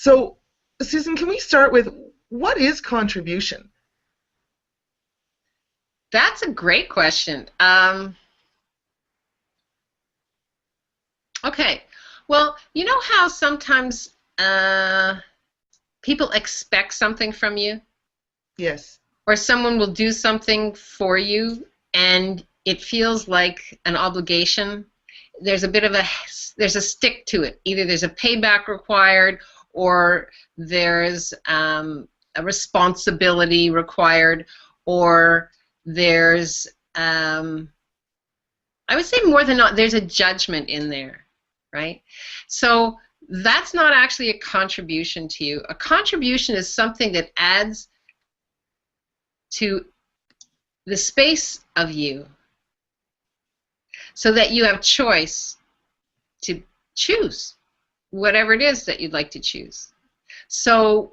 So, Susan, can we start with what is contribution? That's a great question. Okay. Well, you know how sometimes people expect something from you? Yes. Or someone will do something for you and it feels like an obligation. There's a stick to it. Either there's a payback required or there's a responsibility required, or there's I would say more than not, there's a judgment in there, right? So that's not actually a contribution to you. A contribution is something that adds to the space of you so that you have choice to choose whatever it is that you'd like to choose. So,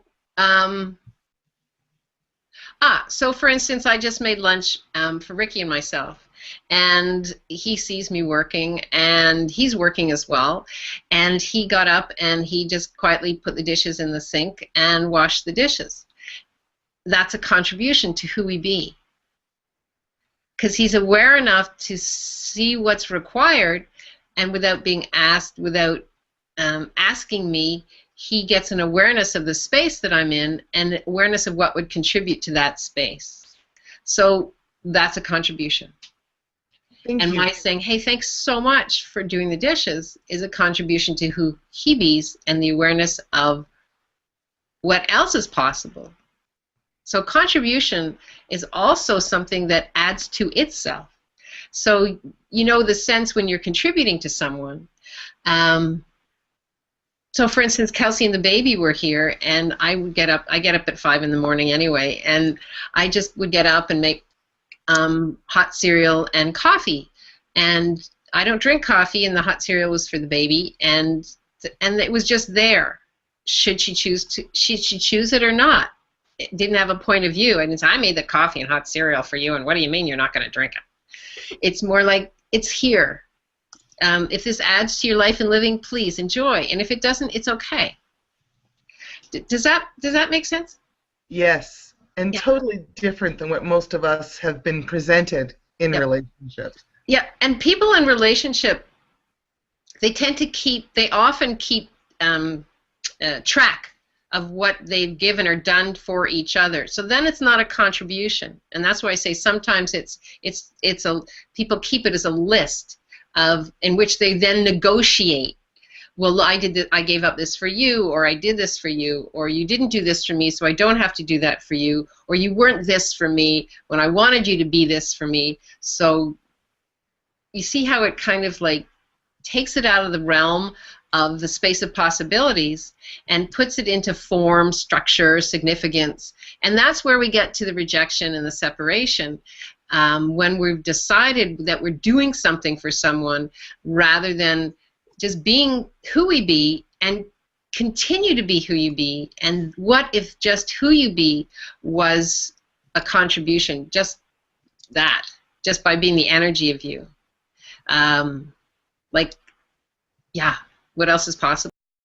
so for instance, I just made lunch for Ricky and myself, and he sees me working, and he's working as well, and he got up and he just quietly put the dishes in the sink and washed the dishes. That's a contribution to who we be, because he's aware enough to see what's required, and without being asked, without asking me, he gets an awareness of the space that I'm in and awareness of what would contribute to that space. So that's a contribution. Thank and you. My saying, hey, thanks so much for doing the dishes, is a contribution to who he be's and the awareness of what else is possible. So contribution is also something that adds to itself. So you know the sense when you're contributing to someone. So for instance, Kelsey and the baby were here, and I get up at 5 in the morning anyway, and I just would get up and make hot cereal and coffee. And I don't drink coffee, and the hot cereal was for the baby, and it was just there. Should she choose it or not? It didn't have a point of view. And I made the coffee and hot cereal for you, and what do you mean you're not going to drink it? It's more like it's here. If this adds to your life and living, please enjoy. And if it doesn't, it's okay. Does that make sense? Yes, and Yeah. totally different than what most of us have been presented in relationships. Yeah, and people in relationship, they often keep track of what they've given or done for each other. So then it's not a contribution, and that's why I say sometimes people keep it as a list in which they then negotiate. Well, I gave up this for you, or I did this for you, or you didn't do this for me, so I don't have to do that for you, or you weren't this for me when I wanted you to be this for me. So you see how it kind of like takes it out of the realm of the space of possibilities and puts it into form, structure, significance. And that's where we get to the rejection and the separation. When we've decided that we're doing something for someone rather than just being who we be and continue to be who you be. And what if just who you be was a contribution, just by being the energy of you. What else is possible?